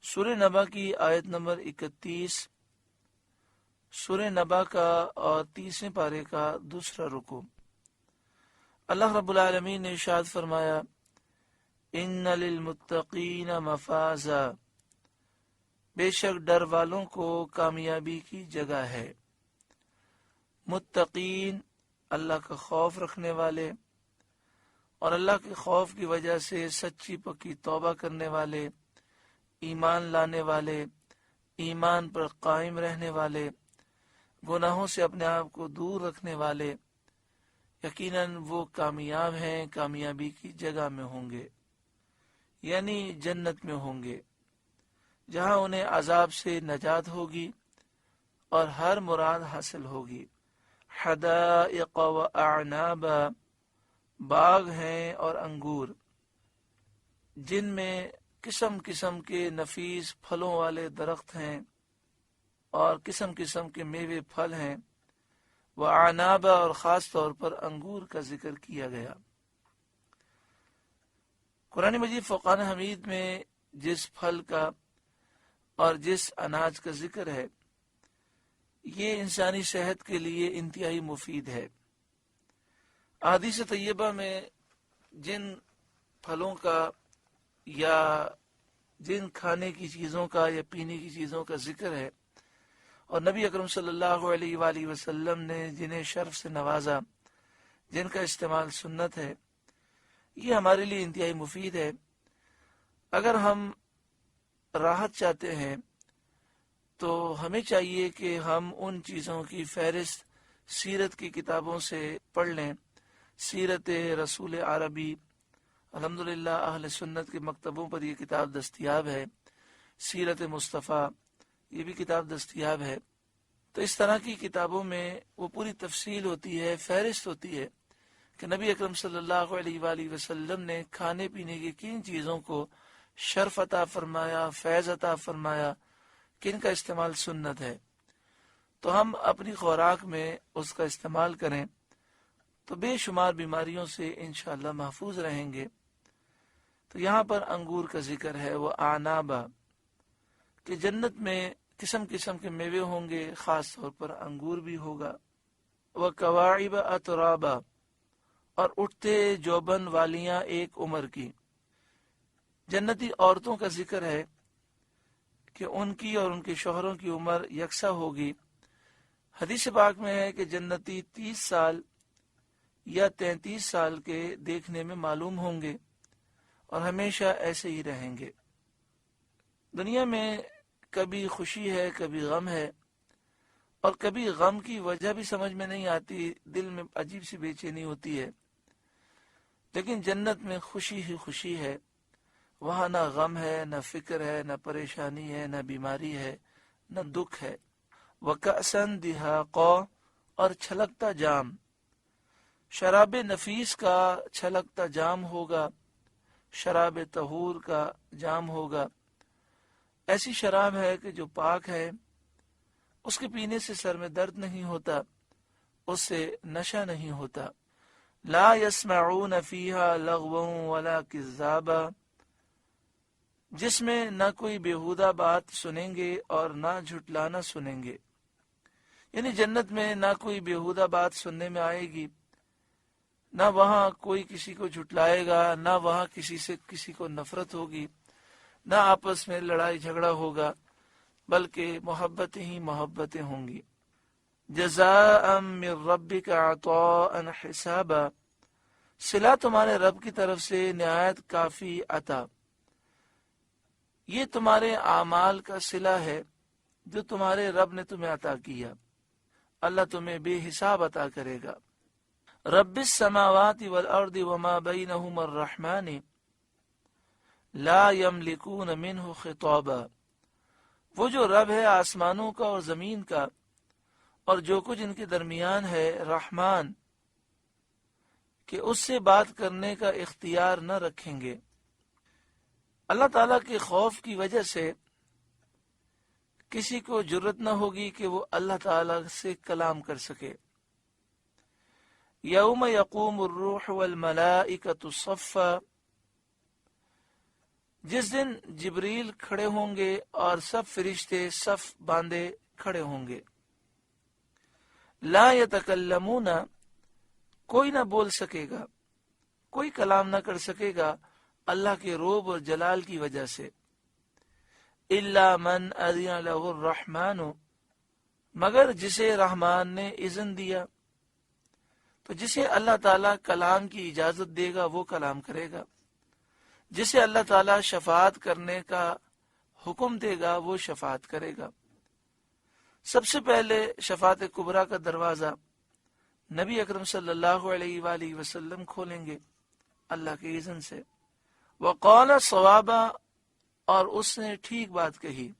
سورہ نبا کی آیت نمبر 31، سورہ نبا کا اور 30ویں پارے کا دوسرا رکوع۔ اللہ رب العالمین نے ارشاد فرمایا، ان للمتقین مفازا، بے شک ڈر والوں کو کامیابی کی جگہ ہے۔ متقین اللہ کا خوف رکھنے والے اور اللہ کے خوف کی وجہ سے سچی پکی توبہ کرنے والے، ایمان لانے والے، ایمان پر قائم رہنے والے، گناہوں سے اپنے آپ کو دور رکھنے والے، یقیناً وہ کامیاب ہیں، کامیابی کی جگہ میں ہوں گے، یعنی جنت میں ہوں گے، جہاں انہیں عذاب سے نجات ہوگی اور ہر مراد حاصل ہوگی۔ حدائق و اعنابا، باغ ہیں اور انگور، جن میں قسم قسم کے نفیس پھلوں والے درخت ہیں اور قسم قسم کے میوے پھل ہیں۔ وعنابا، اور خاص طور پر انگور کا ذکر کیا گیا۔ قرآن مجید فرقان حمید میں جس پھل کا اور جس اناج کا ذکر ہے، یہ انسانی صحت کے لیے انتہائی مفید ہے۔ احادیث طیبہ میں جن پھلوں کا یا جن کھانے کی چیزوں کا یا پینے کی چیزوں کا ذکر ہے، اور نبی اکرم صلی اللہ علیہ وآلہ وسلم نے جنہیں شرف سے نوازا، جن کا استعمال سنت ہے، یہ ہمارے لیے انتہائی مفید ہے۔ اگر ہم راحت چاہتے ہیں تو ہمیں چاہیے کہ ہم ان چیزوں کی فہرست سیرت کی کتابوں سے پڑھ لیں۔ سیرت رسول عربی، الحمدللہ اہل سنت کے مکتبوں پر یہ کتاب دستیاب ہے۔ سیرت مصطفیٰ، یہ بھی کتاب دستیاب ہے۔ تو اس طرح کی کتابوں میں وہ پوری تفصیل ہوتی ہے، فہرست ہوتی ہے کہ نبی اکرم صلی اللہ علیہ وآلہ وسلم نے کھانے پینے کی کن چیزوں کو شرف عطا فرمایا، فیض عطا فرمایا، کن کا استعمال سنت ہے۔ تو ہم اپنی خوراک میں اس کا استعمال کریں تو بے شمار بیماریوں سے انشاءاللہ محفوظ رہیں گے۔ تو یہاں پر انگور کا ذکر ہے، وہ اعنابا، کہ جنت میں قسم قسم کے میوے ہوں گے، خاص طور پر انگور بھی ہوگا۔ وہ کواعب اترابا، اور اٹھتے جوبن والیاں ایک عمر کی۔ جنتی عورتوں کا ذکر ہے کہ ان کی اور ان کے شوہروں کی عمر یکساں ہوگی۔ حدیث پاک میں ہے کہ جنتی 30 سال یا 33 سال کے دیکھنے میں معلوم ہوں گے اور ہمیشہ ایسے ہی رہیں گے۔ دنیا میں کبھی خوشی ہے، کبھی غم ہے، اور کبھی غم کی وجہ بھی سمجھ میں نہیں آتی، دل میں عجیب سی بے چینی ہوتی ہے۔ لیکن جنت میں خوشی ہی خوشی ہے، وہاں نہ غم ہے، نہ فکر ہے، نہ پریشانی ہے، نہ بیماری ہے، نہ دکھ ہے۔ وَكَأْسًا دِهَاقًا، اور چھلکتا جام، شراب نفیس کا چھلکتا جام ہوگا، شراب طہور کا جام ہوگا۔ ایسی شراب ہے کہ جو پاک ہے، اس کے پینے سے سر میں درد نہیں ہوتا، اس سے نشہ نہیں ہوتا۔ لا يسمعون فيها لغوا ولا كذابا، جس میں نہ کوئی بیہودہ بات سنیں گے اور نہ جھٹلانا سنیں گے۔ یعنی جنت میں نہ کوئی بیہودہ بات سننے میں آئے گی، نہ وہاں کوئی کسی کو جھٹلائے گا، نہ وہاں کسی سے کسی کو نفرت ہوگی، نہ آپس میں لڑائی جھگڑا ہوگا، بلکہ محبت ہی محبتیں ہوں گی۔ جزاء من ربک عطاء حسابا، صلہ تمہارے رب کی طرف سے نہایت کافی عطا۔ یہ تمہارے اعمال کا صلہ ہے جو تمہارے رب نے تمہیں عطا کیا، اللہ تمہیں بے حساب عطا کرے گا۔ رب السماوات والارض وما بینہما الرحمن لا یملکون منہ خطابا، وہ جو رب ہے آسمانوں کا اور زمین کا اور جو کچھ ان کے درمیان ہے، رحمان، کہ اس سے بات کرنے کا اختیار نہ رکھیں گے۔ اللہ تعالیٰ کے خوف کی وجہ سے کسی کو جرت نہ ہوگی کہ وہ اللہ تعالیٰ سے کلام کر سکے۔ یوم یقوم الروح والملائکۃ صفا، جس دن جبریل کھڑے ہوں گے اور سب فرشتے صف باندھے کھڑے ہوں گے. لا یتکلمون، کوئی نہ بول سکے گا، کوئی کلام نہ کر سکے گا اللہ کے روب اور جلال کی وجہ سے. الا من اذن له الرحمن، مگر جسے رحمان نے اذن دیا. تو جسے اللہ تعالیٰ کلام کی اجازت دے گا وہ کلام کرے گا، جسے اللہ تعالیٰ شفاعت کرنے کا حکم دے گا وہ شفاعت کرے گا. سب سے پہلے شفاعت کبریٰ کا دروازہ نبی اکرم صلی اللہ علیہ وآلہ وسلم کھولیں گے اللہ کے اذن سے. وقال صوابا، اور اس نے ٹھیک بات کہی.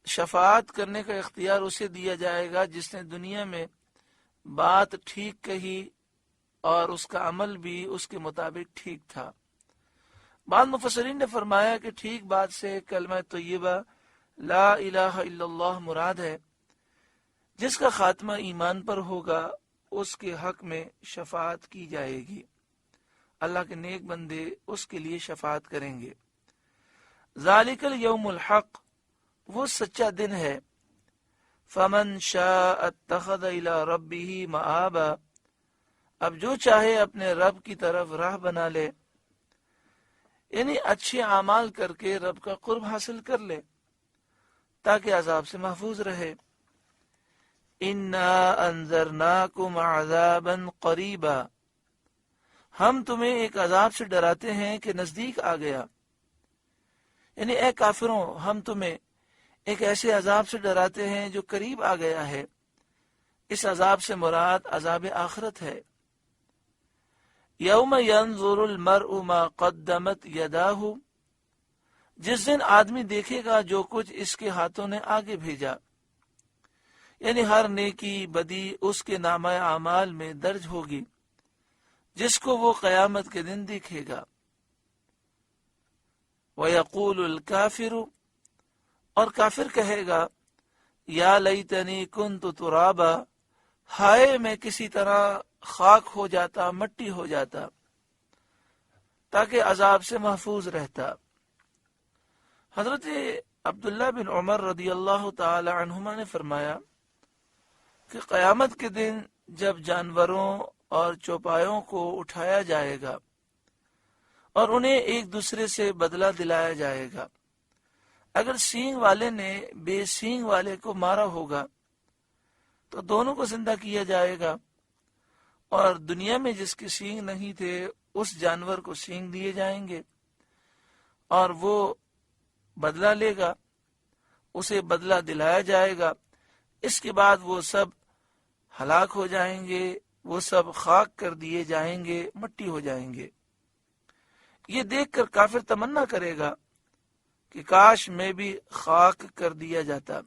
شفاعت کرنے کا اختیار اسے دیا جائے گا جس نے دنیا میں بات ٹھیک کہی اور اس کا عمل بھی اس کے مطابق ٹھیک تھا. بعض مفسرین نے فرمایا کہ ٹھیک بات سے کلمہ طیبہ لا الہ الا اللہ مراد ہے. جس کا خاتمہ ایمان پر ہوگا اس کے حق میں شفاعت کی جائے گی، اللہ کے نیک بندے اس کے لیے شفاعت کریں گے. ذالک الیوم الحق، وہ سچا دن ہے. فمن شاء اتخذ الی ربہ مآبا، اب جو چاہے اپنے رب کی طرف راہ بنا لے، یعنی اچھے اعمال کر کے رب کا قرب حاصل کر لے تاکہ عذاب سے محفوظ رہے. انا انذرناکم عذابا قریبا، ہم تمہیں ایک عذاب سے ڈراتے ہیں کہ نزدیک آ گیا. یعنی اے کافروں، ہم تمہیں ایک ایسے عذاب سے ڈراتے ہیں جو قریب آ گیا ہے. اس عذاب سے مراد عذاب آخرت ہے. یوم ینظر المرء ما قدمت یداہ، جس دن آدمی دیکھے گا جو کچھ اس کے ہاتھوں نے آگے بھیجا. یعنی ہر نیکی بدی اس کے نامہ اعمال میں درج ہوگی جس کو وہ قیامت کے دن دیکھے گا. وَيَقُولُ الْكَافِرُ، اور کافر کہے گا یا لیتنی کنت ترابا، ہائے میں کسی طرح خاک ہو جاتا، مٹی ہو جاتا تاکہ عذاب سے محفوظ رہتا. حضرت عبداللہ بن عمر رضی اللہ تعالی عنہما نے فرمایا کہ قیامت کے دن جب جانوروں اور چوپایوں کو اٹھایا جائے گا اور انہیں ایک دوسرے سے بدلہ دلایا جائے گا، اگر سینگ والے نے بے سینگ والے کو مارا ہوگا تو دونوں کو زندہ کیا جائے گا، اور دنیا میں جس کے سینگ نہیں تھے اس جانور کو سینگ دیے جائیں گے اور وہ بدلہ لے گا، اسے بدلہ دلایا جائے گا. اس کے بعد وہ سب ہلاک ہو جائیں گے، وہ سب خاک کر دیے جائیں گے، مٹی ہو جائیں گے. یہ دیکھ کر کافر تمنا کرے گا کہ کاش میں بھی خاک کر دیا جاتا.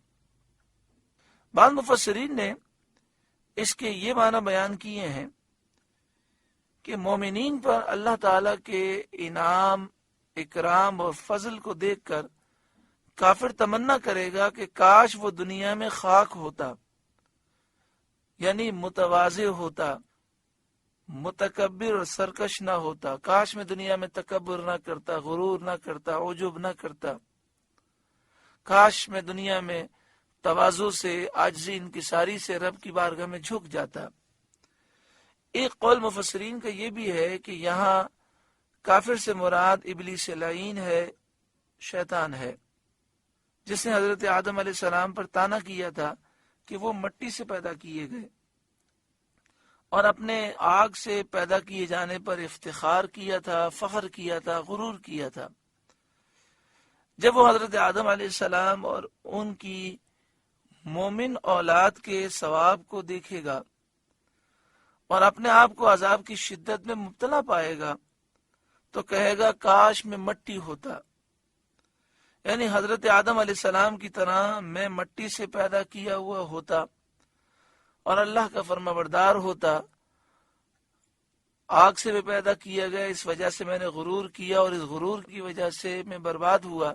بعض مفسرین نے اس کے یہ معنی بیان کیے ہیں کہ مومنین پر اللہ تعالی کے انعام، اکرام اور فضل کو دیکھ کر کافر تمنا کرے گا کہ کاش وہ دنیا میں خاک ہوتا، یعنی متواضع ہوتا، متکبر اور سرکش نہ ہوتا. کاش میں دنیا میں تکبر نہ کرتا، غرور نہ کرتا، عجب نہ کرتا. کاش میں دنیا میں تواضع سے، عاجزی، انکساری سے رب کی بارگاہ میں جھک جاتا. ایک قول مفسرین کا یہ بھی ہے کہ یہاں کافر سے مراد ابلیس لعین ہے، شیطان ہے، جس نے حضرت آدم علیہ السلام پر طعنا کیا تھا کہ وہ مٹی سے پیدا کیے گئے اور اپنے آگ سے پیدا کیے جانے پر افتخار کیا تھا، فخر کیا تھا، غرور کیا تھا. جب وہ حضرت آدم علیہ السلام اور ان کی مومن اولاد کے ثواب کو دیکھے گا اور اپنے آپ کو عذاب کی شدت میں مبتلا پائے گا تو کہے گا کاش میں مٹی ہوتا، یعنی حضرت آدم علیہ السلام کی طرح میں مٹی سے پیدا کیا ہوا ہوتا اور اللہ کا فرما بردار ہوتا. آگ سے بھی پیدا کیا گیا، اس وجہ سے میں نے غرور کیا اور اس غرور کی وجہ سے میں برباد ہوا.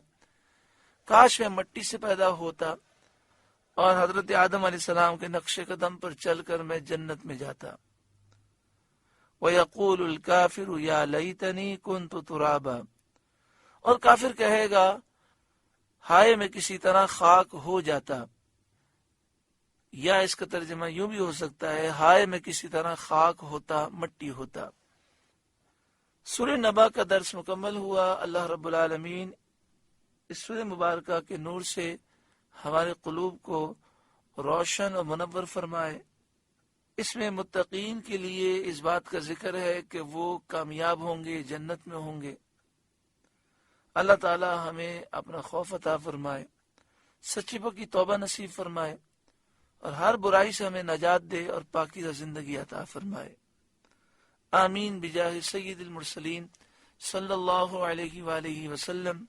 کاش میں مٹی سے پیدا ہوتا اور حضرت آدم علیہ السلام کے نقش قدم پر چل کر میں جنت میں جاتا. وَيَقُولُ الْكَافِرُ يَا لَيْتَنِي كُنْتُ تُرَابًا، اور کافر کہے گا ہائے میں کسی طرح خاک ہو جاتا، یا اس کا ترجمہ یوں بھی ہو سکتا ہے ہائے میں کسی طرح خاک ہوتا، مٹی ہوتا۔ سورہ نبا کا درس مکمل ہوا۔ اللہ رب العالمین اس سورہ مبارکہ کے نور سے ہمارے قلوب کو روشن اور منور فرمائے۔ اس میں متقین کے لیے اس بات کا ذکر ہے کہ وہ کامیاب ہوں گے، جنت میں ہوں گے۔ اللہ تعالی ہمیں اپنا خوف عطا فرمائے، سچی پکی توبہ نصیب فرمائے، اور ہر برائی سے ہمیں نجات دے اور پاکیزہ زندگی عطا فرمائے۔ آمین بجاہ سید المرسلین صلی اللہ علیہ وآلہ وسلم۔